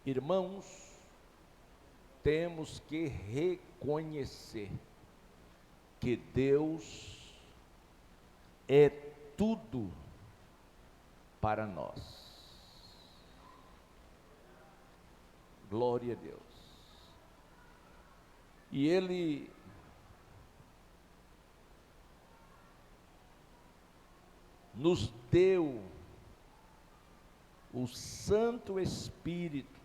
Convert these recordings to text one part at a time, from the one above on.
Irmãos, temos que reconhecer que Deus é tudo para nós. Glória a Deus. E Ele nos deu o Santo Espírito,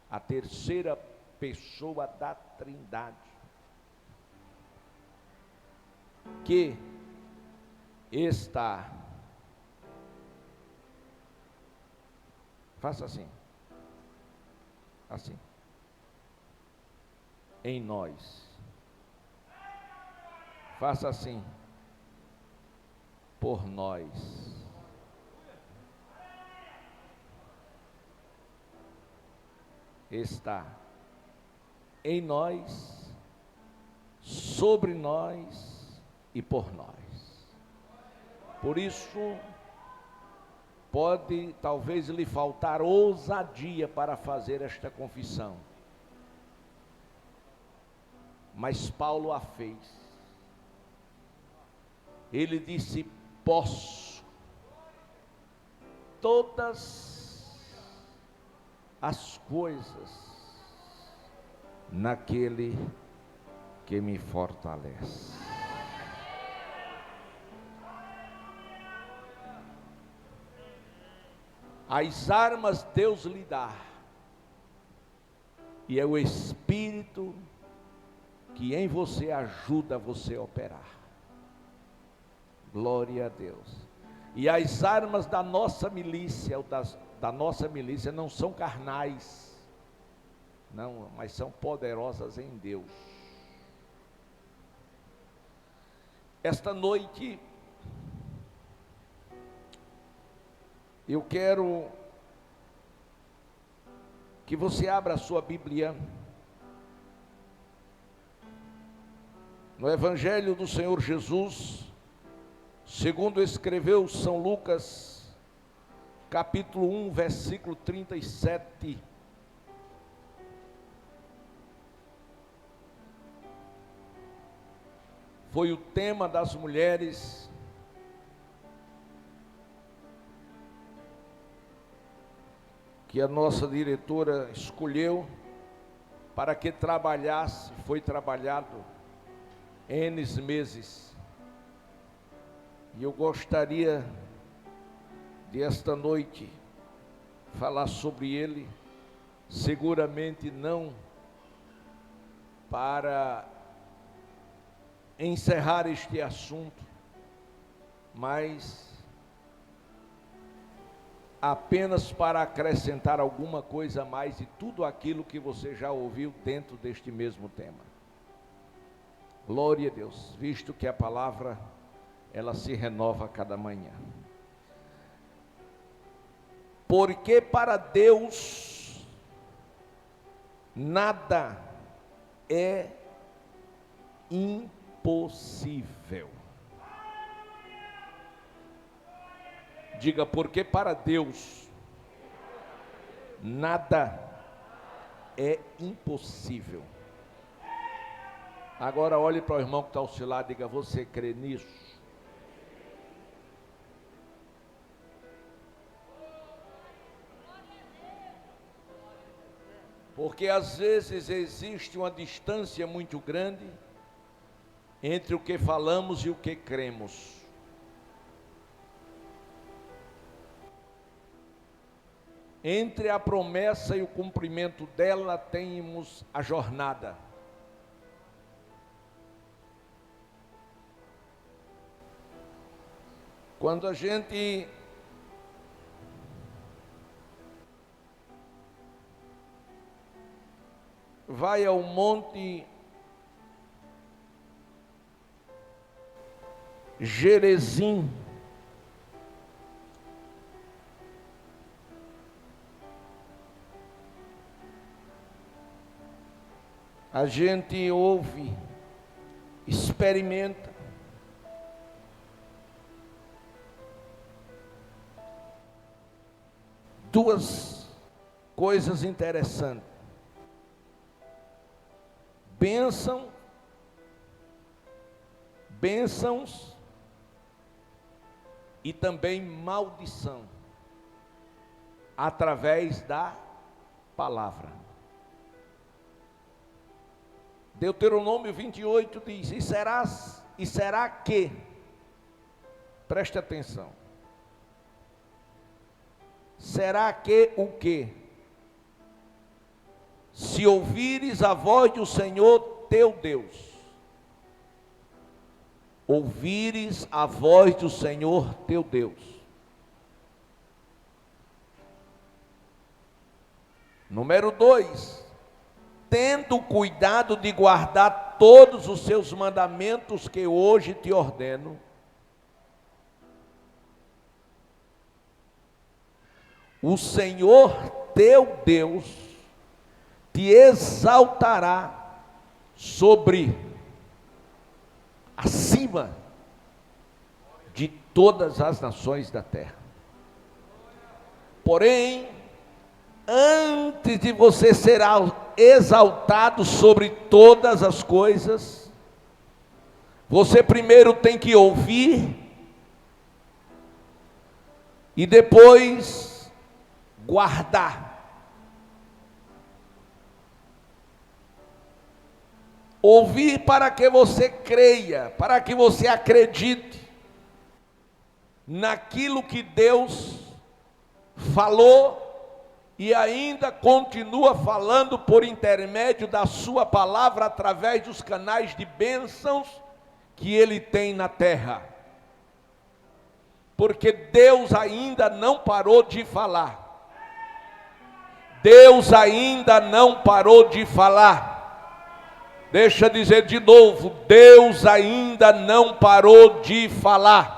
a terceira pessoa da Trindade, que está, faça assim, assim, em nós, faça assim, por nós. Está em nós, sobre nós e por nós. Por isso, pode talvez lhe faltar ousadia para fazer esta confissão, mas Paulo a fez. Ele disse: posso todas as coisas naquele que me fortalece. As armas Deus lhe dá, e é o Espírito que em você ajuda você a operar. Glória a Deus. E as armas da nossa milícia, da nossa milícia, não são carnais, não, mas são poderosas em Deus. Esta noite, eu quero que você abra a sua Bíblia no Evangelho do Senhor Jesus, segundo escreveu São Lucas, capítulo 1, versículo 37. Foi o tema das mulheres que a nossa diretora escolheu para que trabalhasse, foi trabalhado N meses. E eu gostaria de esta noite falar sobre ele, seguramente não para encerrar este assunto, mas apenas para acrescentar alguma coisa a mais de tudo aquilo que você já ouviu dentro deste mesmo tema. Glória a Deus, visto que a palavra, ela se renova a cada manhã. Porque para Deus nada é impossível. Diga: porque para Deus nada é impossível. Agora olhe para o irmão que está ao seu lado e diga: você crê nisso? Porque às vezes existe uma distância muito grande entre o que falamos e o que cremos. Entre a promessa e o cumprimento dela, temos a jornada. Quando a gente vai ao monte Gerezim, a gente ouve, experimenta, duas coisas interessantes. Bênçãos e também maldição, através da palavra. Deuteronômio 28 diz: e será que, preste atenção, será que o quê? Se ouvires a voz do Senhor teu Deus, ouvires a voz do Senhor teu Deus. Número 2, tendo cuidado de guardar todos os seus mandamentos que hoje te ordeno, o Senhor teu Deus te exaltará acima de todas as nações da terra. Porém, antes de você ser exaltado sobre todas as coisas, você primeiro tem que ouvir e depois guardar. Ouvir para que você creia, para que você acredite naquilo que Deus falou e ainda continua falando por intermédio da sua palavra, através dos canais de bênçãos que Ele tem na terra. Porque Deus ainda não parou de falar. Deus ainda não parou de falar. Deixa eu dizer de novo, Deus ainda não parou de falar.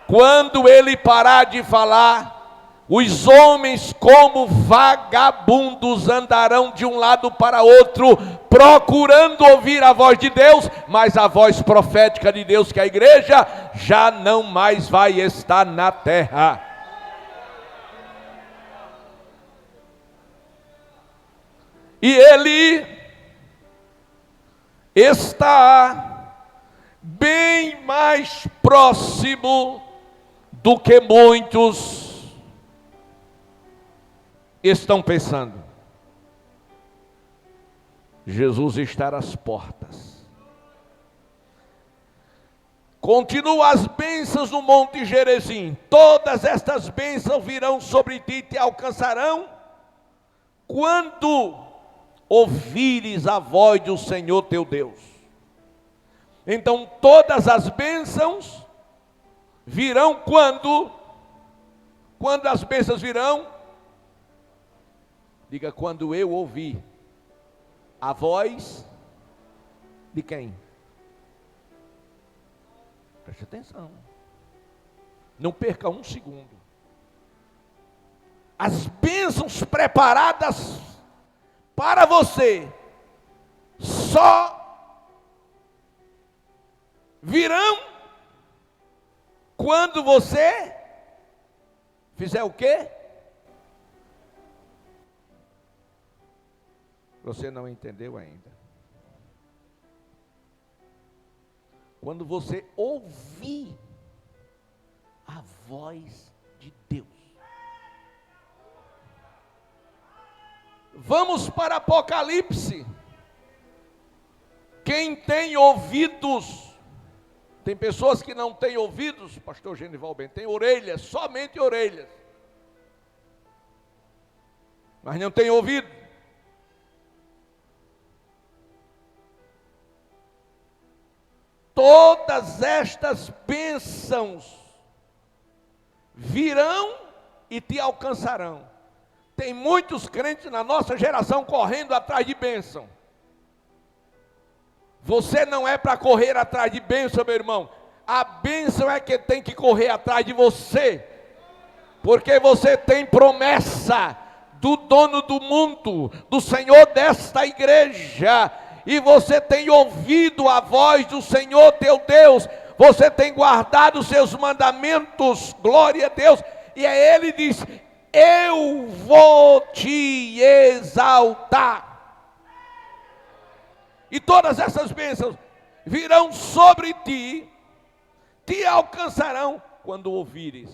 Quando Ele parar de falar, os homens como vagabundos andarão de um lado para outro, procurando ouvir a voz de Deus, mas a voz profética de Deus, que é a igreja, já não mais vai estar na terra. E Ele está bem mais próximo do que muitos estão pensando. Jesus está às portas. Continua as bênçãos no Monte Gerizim. Todas estas bênçãos virão sobre ti e te alcançarão quando ouvires a voz do Senhor teu Deus. Então todas as bênçãos virão quando as bênçãos virão? Diga: quando eu ouvir a voz de quem? Preste atenção, não perca um segundo. As bênçãos preparadas para você só virão quando você fizer o quê? Você não entendeu ainda. Quando você ouvir a voz de Deus. Vamos para Apocalipse. Quem tem ouvidos, tem pessoas que não têm ouvidos, pastor Genival bem, tem orelhas, somente orelhas, mas não tem ouvido. Todas estas bênçãos virão e te alcançarão. Tem muitos crentes na nossa geração correndo atrás de bênção. Você não é para correr atrás de bênção, meu irmão. A bênção é que tem que correr atrás de você. Porque você tem promessa do dono do mundo, do Senhor desta igreja. E você tem ouvido a voz do Senhor teu Deus. Você tem guardado os seus mandamentos, glória a Deus. E Ele diz: eu vou te exaltar. E todas essas bênçãos virão sobre ti, te alcançarão quando ouvires.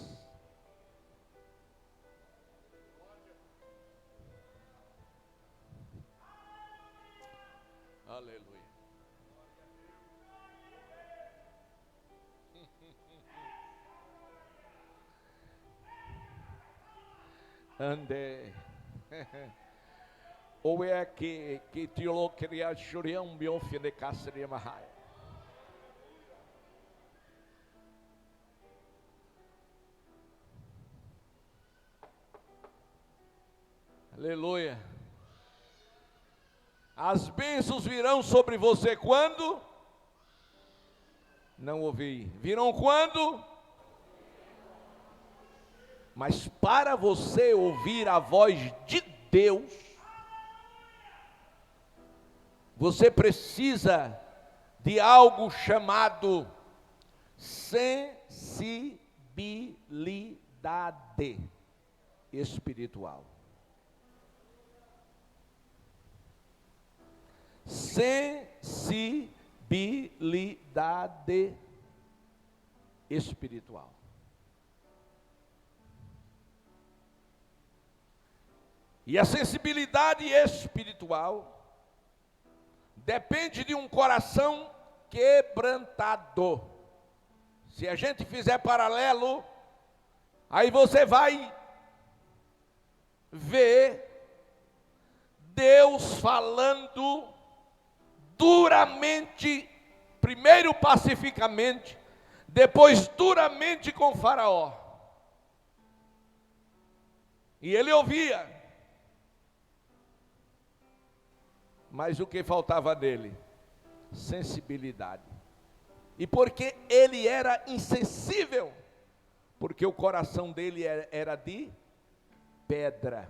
Aleluia. Ande. Ou é que te lo queria choriar um biofe de casseria mahai. Aleluia. As bênçãos virão sobre você quando? Não ouvi. Virão quando? Mas para você ouvir a voz de Deus, você precisa de algo chamado sensibilidade espiritual. Sensibilidade espiritual. E a sensibilidade espiritual depende de um coração quebrantado. Se a gente fizer paralelo, aí você vai ver Deus falando duramente, primeiro pacificamente, depois duramente com Faraó. E ele ouvia. Mas o que faltava nele? Sensibilidade. E porque ele era insensível? Porque o coração dele era de pedra.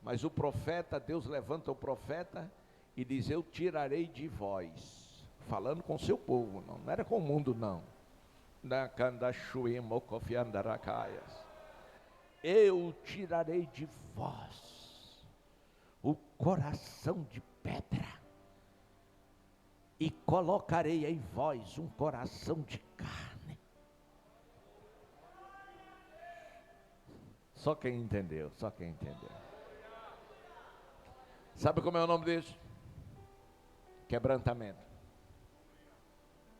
Mas o profeta, Deus levanta o profeta e diz: eu tirarei de vós. Falando com o seu povo, não era com o mundo, não. Eu tirarei de vós o coração de pedra e colocarei em vós um coração de carne. Só quem entendeu, só quem entendeu. Sabe como é o nome disso? Quebrantamento.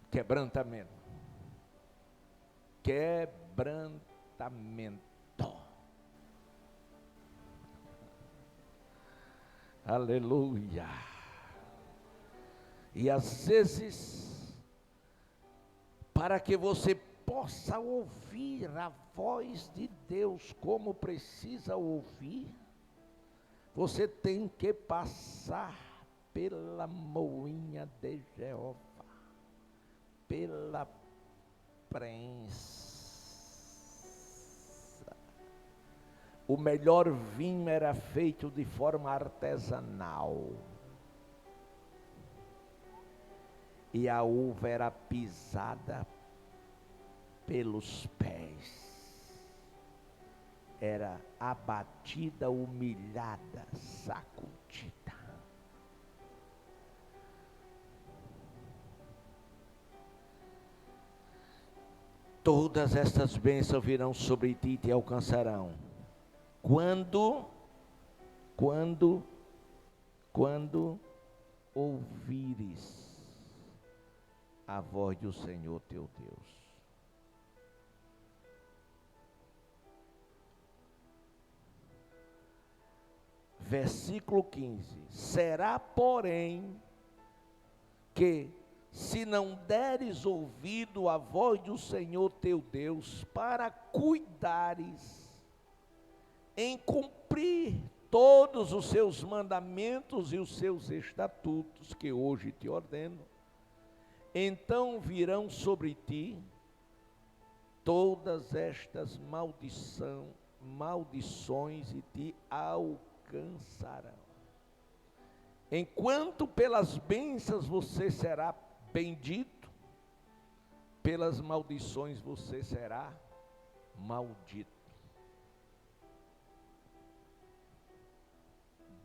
Quebrantamento. Quebrantamento. Aleluia. E às vezes, para que você possa ouvir a voz de Deus como precisa ouvir, você tem que passar pela moinha de Jeová, pela prensa. O melhor vinho era feito de forma artesanal. E a uva era pisada pelos pés. Era abatida, humilhada, sacudida. Todas estas bênçãos virão sobre ti e te alcançarão. Quando ouvires a voz do Senhor teu Deus. Versículo 15. Será, porém, que se não deres ouvido à voz do Senhor teu Deus, para cuidares em cumprir todos os seus mandamentos e os seus estatutos que hoje te ordeno, então virão sobre ti todas estas maldições e te alcançarão. Enquanto pelas bênçãos você será bendito, pelas maldições você será maldito.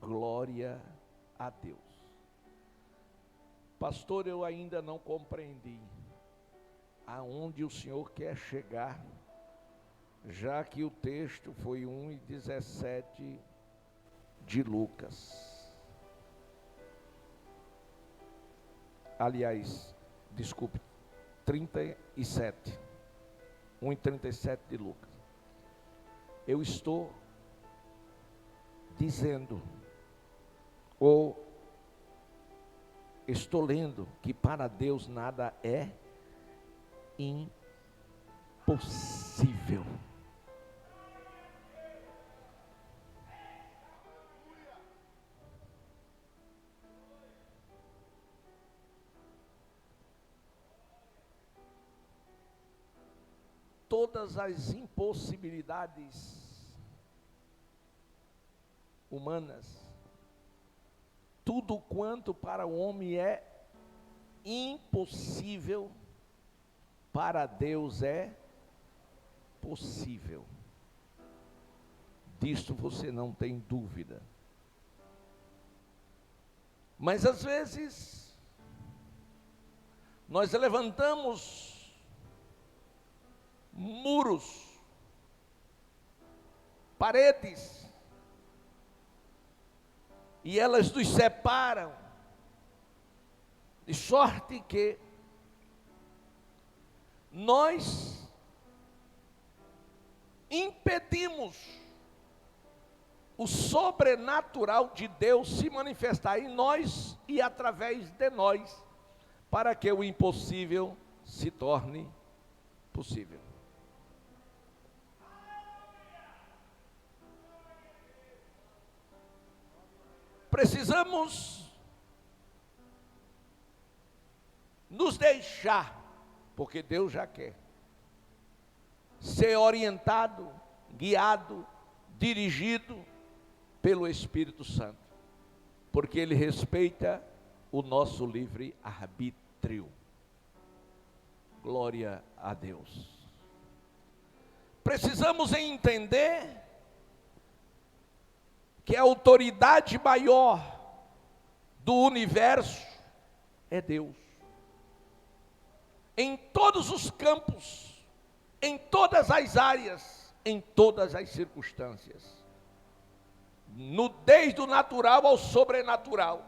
Glória a Deus. Pastor, eu ainda não compreendi aonde o Senhor quer chegar, já que o texto foi 1:17 de Lucas. Aliás, desculpe, 37. 1:37 de Lucas. Eu estou dizendo, ou estou lendo, que para Deus nada é impossível. Todas as impossibilidades humanas, tudo quanto para o homem é impossível, para Deus é possível. Disto você não tem dúvida. Mas às vezes nós levantamos muros, paredes, e elas nos separam, de sorte que nós impedimos o sobrenatural de Deus se manifestar em nós e através de nós, para que o impossível se torne possível. Precisamos nos deixar, porque Deus já quer, ser orientado, guiado, dirigido pelo Espírito Santo, porque Ele respeita o nosso livre-arbítrio. Glória a Deus. Precisamos entender que a autoridade maior do universo é Deus. Em todos os campos, em todas as áreas, em todas as circunstâncias. Desde o natural ao sobrenatural.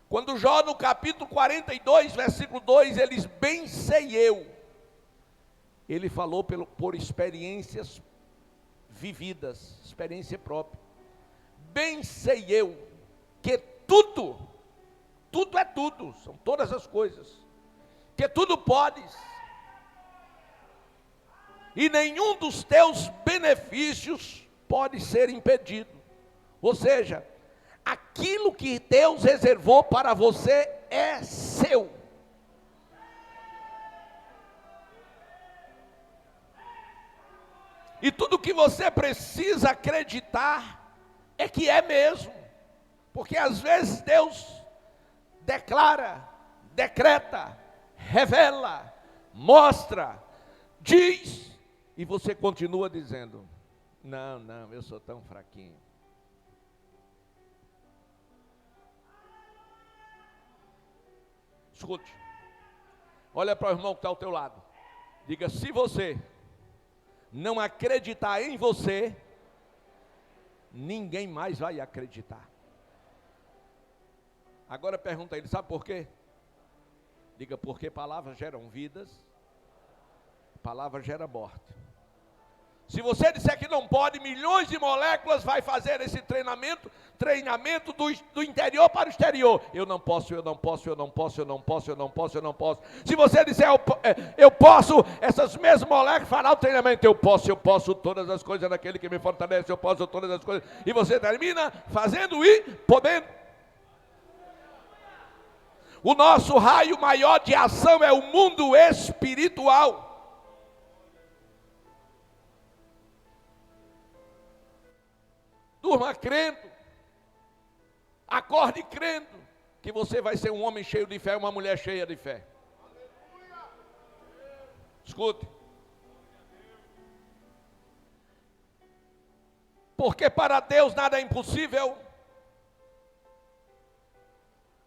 Quando Jó, no capítulo 42, versículo 2, ele diz, bem sei eu. Ele falou por experiências vividas, experiência própria. Bem sei eu que tudo é tudo, são todas as coisas, que tudo podes, e nenhum dos teus benefícios pode ser impedido. Ou seja, aquilo que Deus reservou para você é seu. E tudo que você precisa acreditar é que é mesmo. Porque às vezes Deus declara, decreta, revela, mostra, diz, e você continua dizendo, não, eu sou tão fraquinho. Escute, olha para o irmão que está ao teu lado, diga, se você não acreditar em você, ninguém mais vai acreditar. Agora pergunta a ele, sabe por quê? Diga, porque palavras geram vidas, palavra gera morte. Se você disser que não pode, milhões de moléculas vai fazer esse treinamento do interior para o exterior. Eu não posso. Se você disser eu posso, essas mesmas moléculas farão o treinamento. Eu posso todas as coisas naquele que me fortalece, eu posso todas as coisas. E você termina fazendo e podendo. O nosso raio maior de ação é o mundo espiritual. Durma crendo, acorde crendo, que você vai ser um homem cheio de fé, uma mulher cheia de fé. Escute. Porque para Deus nada é impossível.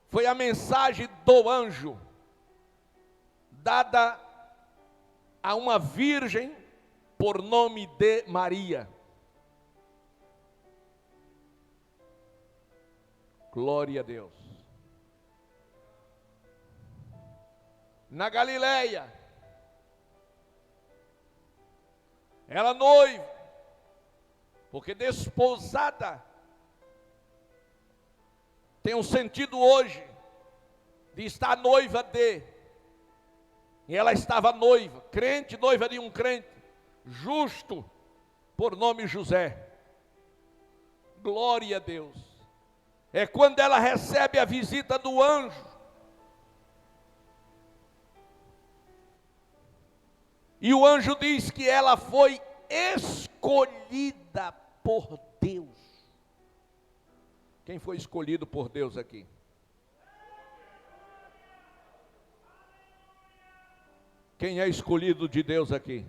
Foi a mensagem do anjo, dada a uma virgem por nome de Maria. Glória a Deus. Na Galileia, ela noiva, porque desposada tem um sentido hoje de estar noiva de, e ela estava noiva, crente, noiva de um crente, justo, por nome José. Glória a Deus. É quando ela recebe a visita do anjo, e o anjo diz que ela foi escolhida por Deus. Quem foi escolhido por Deus aqui? Quem é escolhido de Deus aqui?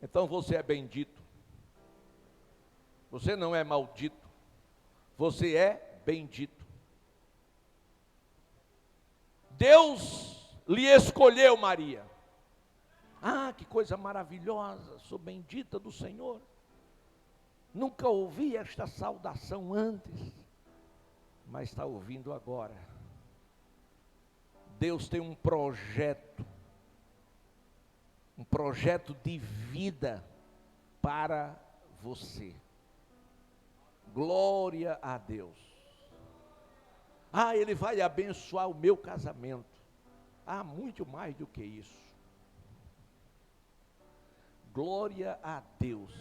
Então você é bendito. Você não é maldito. Você é bendito. Deus lhe escolheu, Maria. Ah, que coisa maravilhosa, sou bendita do Senhor. Nunca ouvi esta saudação antes, mas está ouvindo agora. Deus tem um projeto de vida para você. Glória a Deus. Ah, Ele vai abençoar o meu casamento. Ah, muito mais do que isso. Glória a Deus.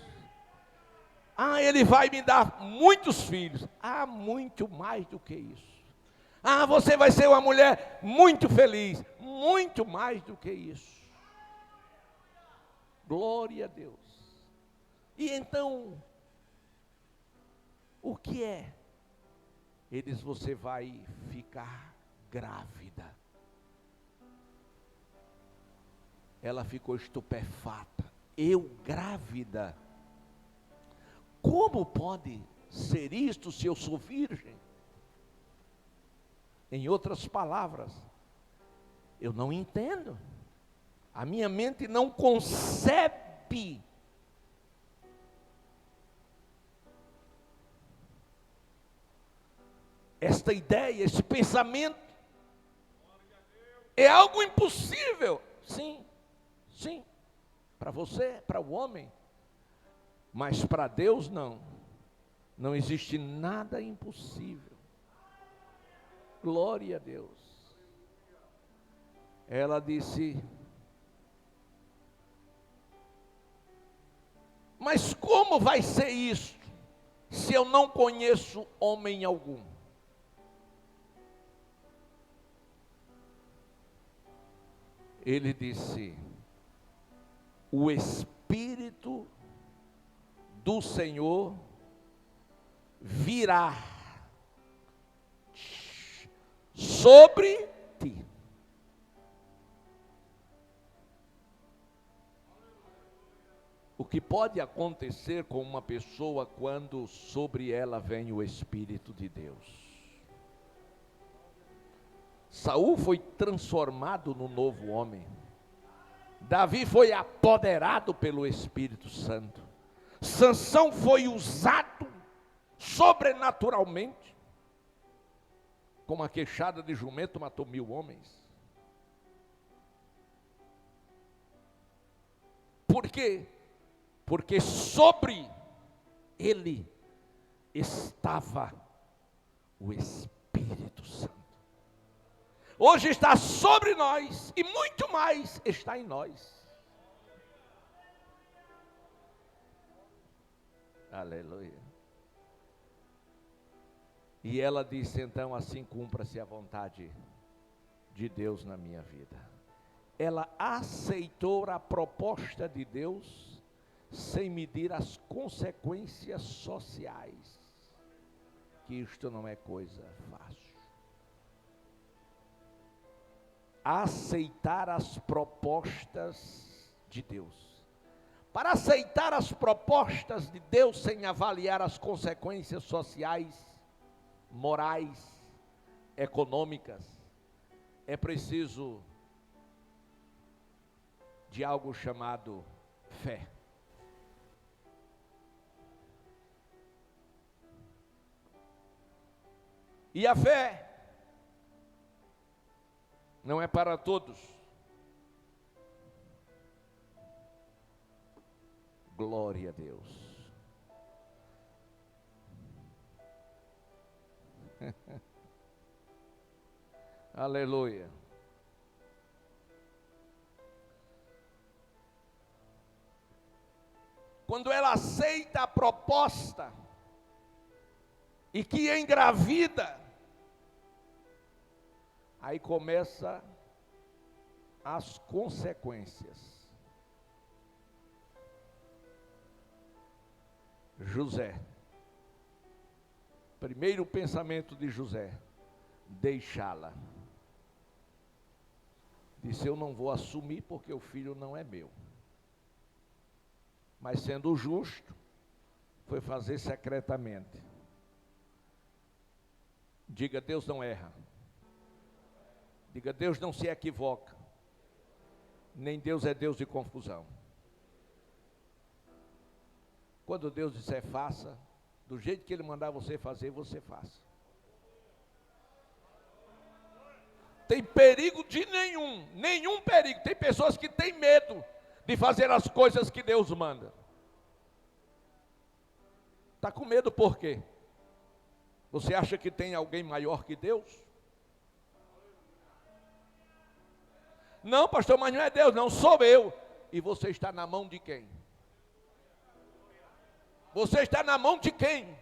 Ah, Ele vai me dar muitos filhos. Ah, muito mais do que isso. Ah, você vai ser uma mulher muito feliz. Muito mais do que isso. Glória a Deus. E então, o que é? Ele diz, você vai ficar grávida. Ela ficou estupefata. Eu grávida? Como pode ser isto se eu sou virgem? Em outras palavras, eu não entendo. A minha mente não concebe esta ideia, esse pensamento. É algo impossível. Sim, sim. Para você, para o homem. Mas para Deus não. Não existe nada impossível. Glória a Deus. Ela disse, mas como vai ser isto, se eu não conheço homem algum? Ele disse, o Espírito do Senhor virá sobre ti. O que pode acontecer com uma pessoa quando sobre ela vem o Espírito de Deus? Saul foi transformado no novo homem. Davi foi apoderado pelo Espírito Santo. Sansão foi usado sobrenaturalmente. Com uma queixada de jumento matou 1000 homens. Por quê? Porque sobre ele estava o Espírito Santo. Hoje está sobre nós e muito mais está em nós. Aleluia. E ela disse então, assim cumpra-se a vontade de Deus na minha vida. Ela aceitou a proposta de Deus sem medir as consequências sociais. Que isto não é coisa fácil. Aceitar as propostas de Deus. para aceitar as propostas de Deus sem avaliar as consequências sociais, morais, econômicas, é preciso de algo chamado fé. E a fé não é para todos. Glória a Deus. Aleluia. Quando ela aceita a proposta e que engravida, aí começa as consequências. José, primeiro pensamento de José, deixá-la. Disse: eu não vou assumir porque o filho não é meu. Mas sendo justo, foi fazer secretamente. Diga: Deus não erra. Diga: Deus não se equivoca. Nem Deus é Deus de confusão. Quando Deus disser faça, do jeito que Ele mandar você fazer, você faça. Tem perigo de nenhum perigo. Tem pessoas que têm medo de fazer as coisas que Deus manda. Está com medo por quê? Você acha que tem alguém maior que Deus? Não, pastor, mas não é Deus, não, sou eu. E você está na mão de quem? Você está na mão de quem?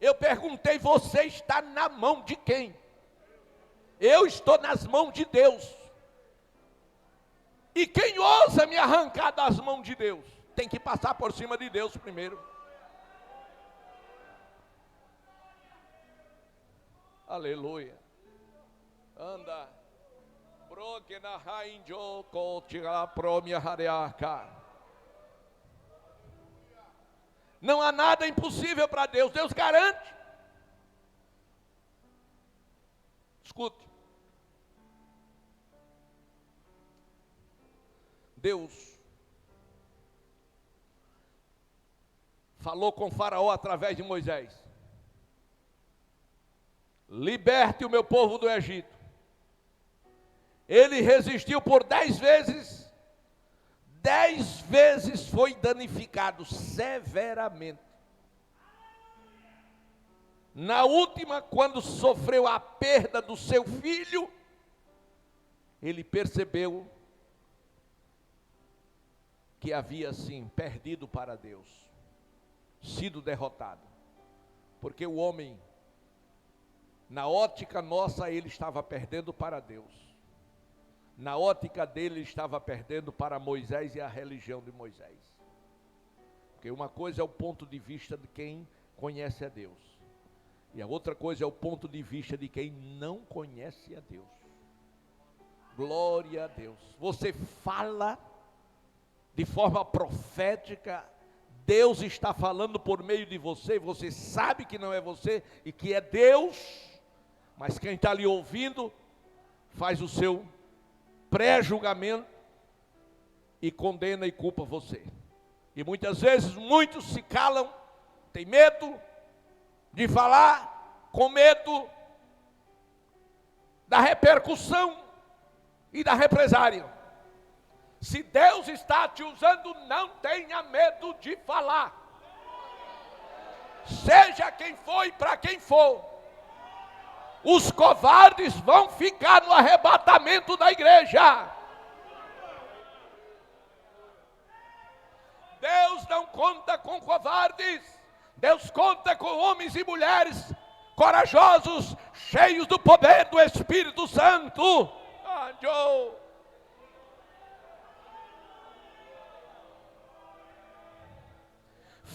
Eu perguntei, você está na mão de quem? Eu estou nas mãos de Deus. E quem ousa me arrancar das mãos de Deus? Tem que passar por cima de Deus primeiro. Aleluia. Anda. Broke na rainjo cotiga promia hareaka. Não há nada impossível para Deus. Deus garante. Escute. Deus falou com Faraó através de Moisés: liberte o meu povo do Egito. Ele resistiu por 10 vezes. 10 vezes foi danificado severamente. Na última, quando sofreu a perda do seu filho, ele percebeu que havia sim perdido para Deus, sido derrotado. Porque o homem, na ótica nossa, ele estava perdendo para Deus. Na ótica dele, ele estava perdendo para Moisés e a religião de Moisés. Porque uma coisa é o ponto de vista de quem conhece a Deus. E a outra coisa é o ponto de vista de quem não conhece a Deus. Glória a Deus. Você fala de forma profética, Deus está falando por meio de você, você sabe que não é você e que é Deus, mas quem está ali ouvindo faz o seu pré-julgamento e condena e culpa você. E muitas vezes muitos se calam, tem medo de falar, com medo da repercussão e da represária. Se Deus está te usando, não tenha medo de falar. Seja quem for e para quem for. Os covardes vão ficar no arrebatamento da igreja. Deus não conta com covardes. Deus conta com homens e mulheres corajosos, cheios do poder do Espírito Santo.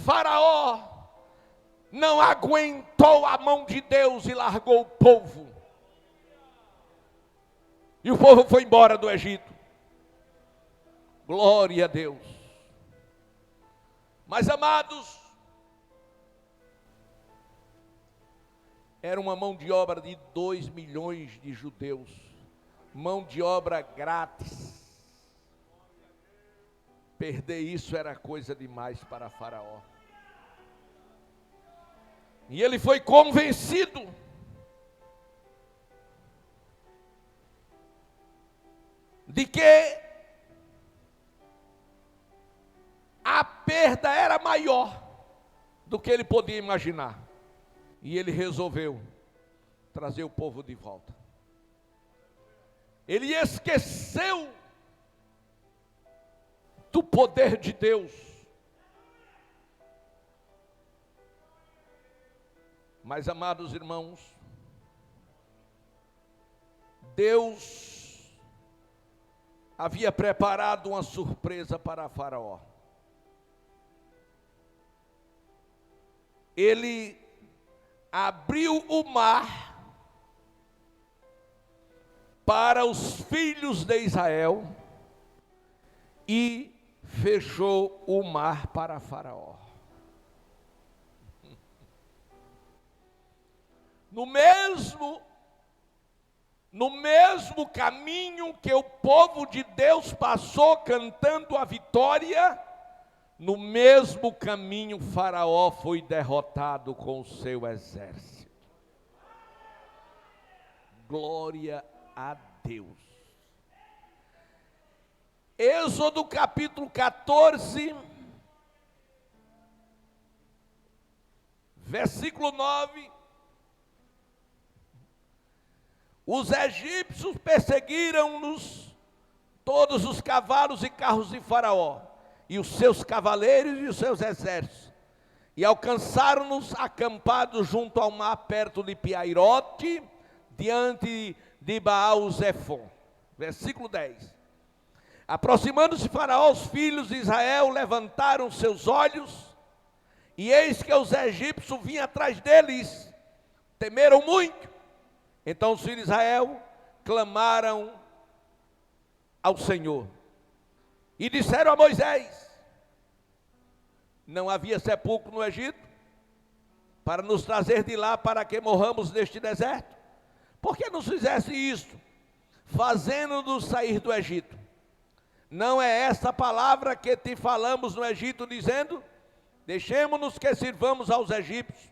Faraó não aguentou a mão de Deus e largou o povo. E o povo foi embora do Egito. Glória a Deus. Mas, amados, era uma mão de obra de 2 milhões de judeus, mão de obra grátis. Perder isso era coisa demais para Faraó. E ele foi convencido de que a perda era maior do que ele podia imaginar. E ele resolveu trazer o povo de volta. Ele esqueceu do poder de Deus. Mas, amados irmãos, Deus havia preparado uma surpresa para Faraó. Ele abriu o mar para os filhos de Israel e fechou o mar para Faraó. No mesmo caminho que o povo de Deus passou cantando a vitória, no mesmo caminho Faraó foi derrotado com o seu exército. Glória a Deus. Êxodo capítulo 14, versículo 9. Os egípcios perseguiram-nos todos os cavalos e carros de Faraó, e os seus cavaleiros e os seus exércitos, e alcançaram-nos acampados junto ao mar, perto de Piairote, diante de Baal-Zefon. Versículo 10. Aproximando-se Faraó, os filhos de Israel levantaram seus olhos, e eis que os egípcios vinham atrás deles, temeram muito. Então os filhos de Israel clamaram ao Senhor e disseram a Moisés: não havia sepulcro no Egito para nos trazer de lá para que morramos neste deserto? Por que nos fizesse isto, fazendo-nos sair do Egito? Não é esta palavra que te falamos no Egito, dizendo: deixemo-nos que sirvamos aos egípcios?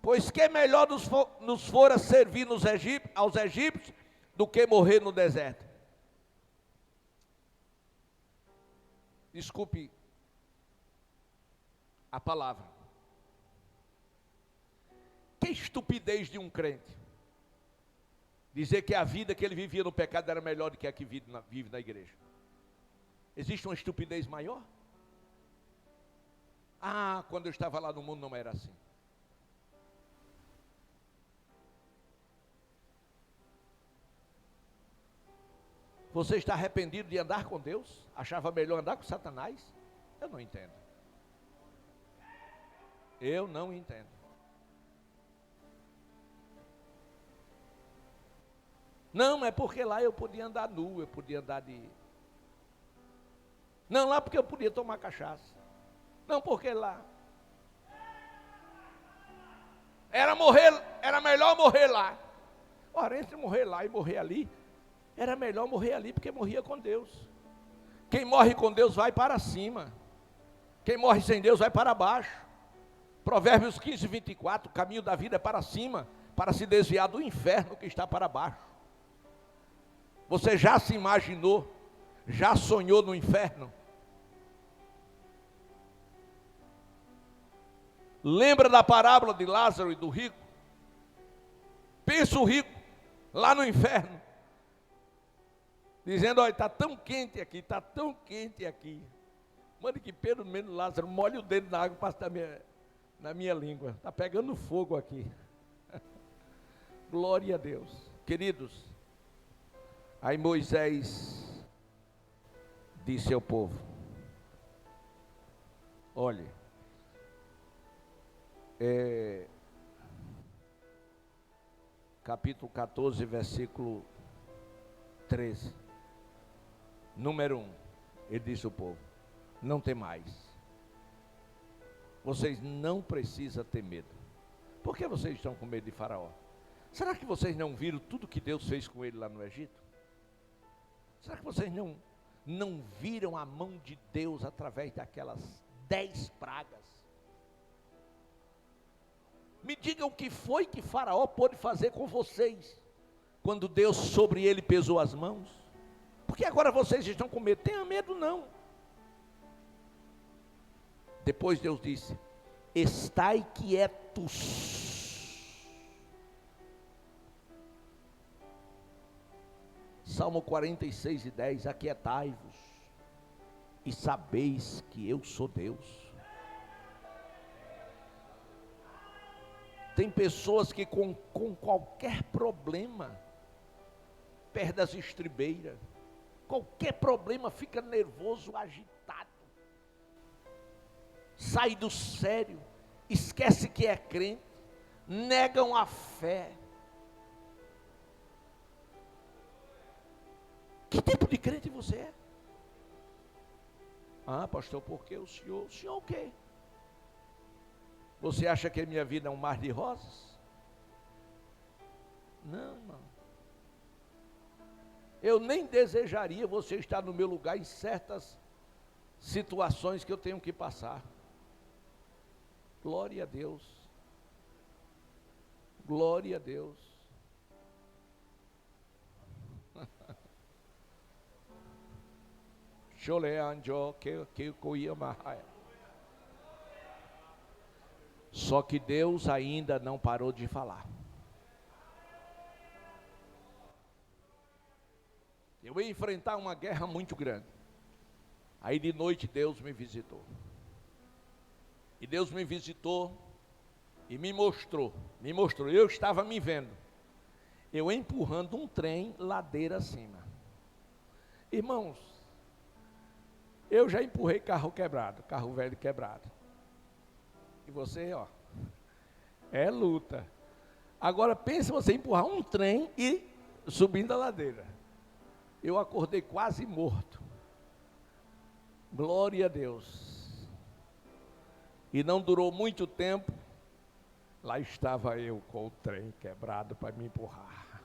Pois que melhor nos fora servir aos egípcios do que morrer no deserto. Desculpe a palavra. Que estupidez de um crente dizer que a vida que ele vivia no pecado era melhor do que a que vive na igreja. Existe uma estupidez maior? Quando eu estava lá no mundo não era assim. Você está arrependido de andar com Deus? Achava melhor andar com Satanás? Eu não entendo. Eu não entendo. Não, é porque lá eu podia andar nu, eu podia andar de... Não, lá porque eu podia tomar cachaça. Não, porque lá. Era melhor morrer lá. Ora, entre morrer lá e morrer ali, era melhor morrer ali, porque morria com Deus. Quem morre com Deus vai para cima. Quem morre sem Deus vai para baixo. Provérbios 15, 24, o caminho da vida é para cima, para se desviar do inferno que está para baixo. Você já se imaginou, já sonhou no inferno? Lembra da parábola de Lázaro e do rico? Pensa o rico, lá no inferno, dizendo: olha, está tão quente aqui, está tão quente aqui. Mande que pelo menos Lázaro molhe o dedo na água e passe na minha língua. Está pegando fogo aqui. Glória a Deus. Queridos, aí Moisés disse ao povo: olhe, capítulo 14, versículo 13. Número 1. Ele disse ao povo: não tem mais. Vocês não precisam ter medo. Por que vocês estão com medo de Faraó? Será que vocês não viram tudo que Deus fez com ele lá no Egito? Será que vocês não viram a mão de Deus através daquelas 10 pragas? Me digam o que foi que Faraó pôde fazer com vocês, quando Deus sobre ele pesou as mãos. Porque agora vocês estão com medo. Tenha medo não. Depois Deus disse: estai quietos. Salmo 46:10, aquietai-vos e sabeis que eu sou Deus. Tem pessoas que com qualquer problema perde as estribeiras, qualquer problema fica nervoso, agitado, sai do sério, esquece que é crente, negam a fé. Que tipo de crente você é? Ah, pastor, porque o senhor o quê? Você acha que a minha vida é um mar de rosas? Não, irmão. Eu nem desejaria você estar no meu lugar em certas situações que eu tenho que passar. Glória a Deus. Glória a Deus. Só que Deus ainda não parou de falar. Eu ia enfrentar uma guerra muito grande. Aí de noite Deus me visitou. E Deus me visitou e me mostrou. Eu estava me vendo. Eu empurrando um trem ladeira acima. Irmãos, eu já empurrei carro quebrado, carro velho quebrado. E você, ó, é luta. Agora pense você empurrar um trem e subindo a ladeira. Eu acordei quase morto. Glória a Deus. E não durou muito tempo, lá estava eu com o trem quebrado para me empurrar.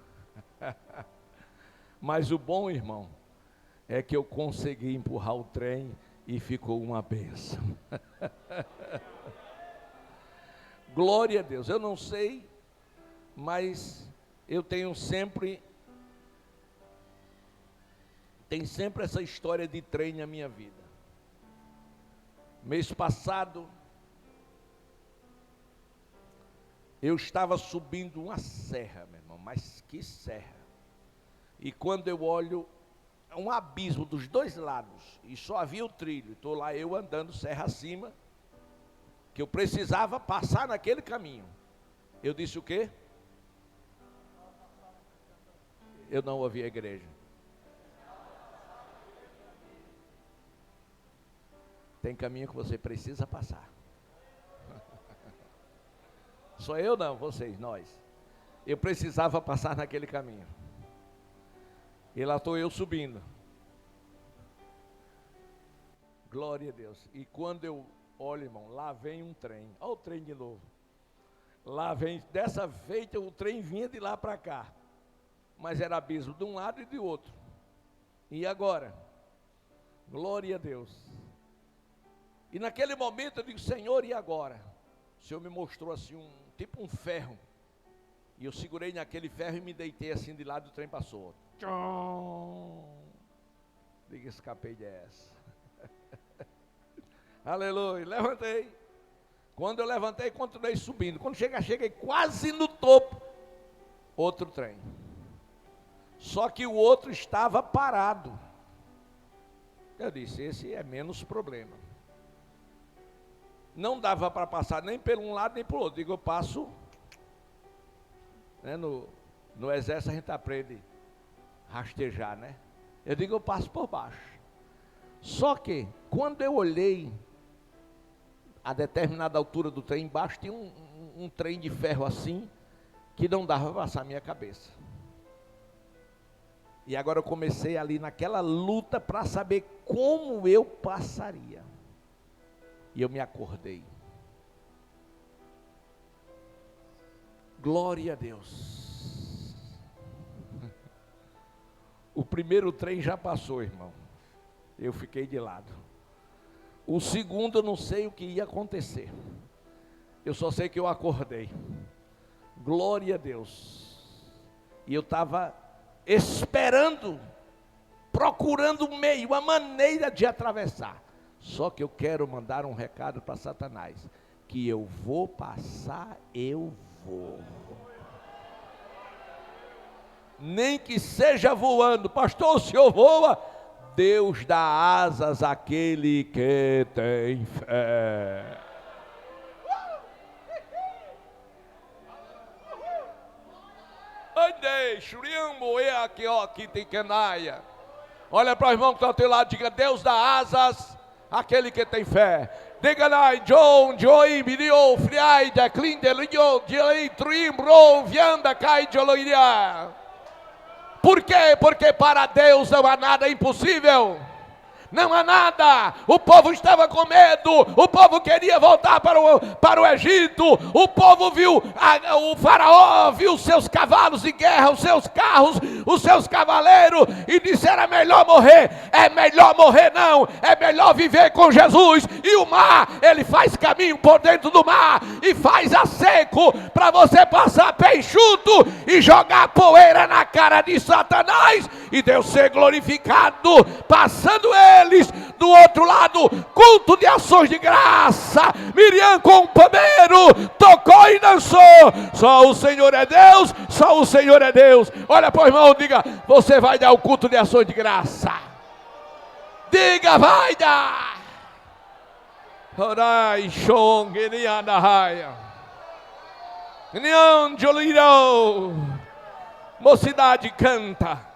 Mas o bom, irmão, é que eu consegui empurrar o trem e ficou uma bênção. Glória a Deus. Eu não sei, mas eu tenho sempre essa história de trem na minha vida. Mês passado, eu estava subindo uma serra, meu irmão, mas que serra. E quando eu olho, um abismo dos dois lados, e só havia o trilho. Estou lá eu andando serra acima, que eu precisava passar naquele caminho. Eu disse o quê? Eu não ouvi a igreja. Tem caminho que você precisa passar. Só eu não, vocês, nós. Eu precisava passar naquele caminho. E lá estou eu subindo. Glória a Deus. E quando eu olho, irmão, lá vem um trem. Olha o trem de novo. Lá vem, dessa feita o trem vinha de lá para cá. Mas era abismo de um lado e de outro. E agora? Glória a Deus. E naquele momento eu digo: Senhor, e agora? O Senhor me mostrou assim tipo um ferro. E eu segurei naquele ferro e me deitei assim de lado, o trem passou. Diga, escapei dessa. Aleluia, levantei. Quando eu levantei, continuei subindo. Quando cheguei quase no topo, outro trem. Só que o outro estava parado. Eu disse: esse é menos problema. Não dava para passar nem pelo um lado nem pelo outro. Digo, eu passo, né, no exército a gente aprende a rastejar, né? Eu digo, eu passo por baixo. Só que, quando eu olhei a determinada altura do trem, embaixo tinha um trem de ferro assim, que não dava para passar a minha cabeça. E agora eu comecei ali naquela luta para saber como eu passaria. E eu me acordei. Glória a Deus. O primeiro trem já passou, irmão. Eu fiquei de lado. O segundo eu não sei o que ia acontecer. Eu só sei que eu acordei. Glória a Deus. E eu estava esperando, procurando um meio, uma maneira de atravessar. Só que eu quero mandar um recado para Satanás. Que eu vou passar, eu vou. Nem que seja voando. Pastor, o senhor voa? Deus dá asas àquele que tem fé. Olha para o irmão que está ao teu lado, diga: Deus dá asas àquele que tem fé. Diga lá, John, Joy, Mirio, Friai, Jacqueline, Delio, Jelei, Trim, Bro, Vianda, Kai, Joloiria. Por quê? Porque para Deus não há nada impossível. Não há nada. O povo estava com medo. O povo queria voltar para o Egito. O povo viu, o faraó viu os seus cavalos de guerra, os seus carros, os seus cavaleiros, e disse: era melhor morrer. É melhor morrer não, é melhor viver com Jesus. E o mar, ele faz caminho por dentro do mar e faz a seco para você passar pé enxuto e jogar poeira na cara de Satanás e Deus ser glorificado, passando eles do outro lado. Culto de ações de graça. Miriam com o pandeiro tocou e dançou. Só o Senhor é Deus, só o Senhor é Deus. Olha para o irmão, diga: você vai dar o culto de ações de graça. Diga: vai dar. Orai, shong, enianahaya. Enianjoliro. Mocidade, canta.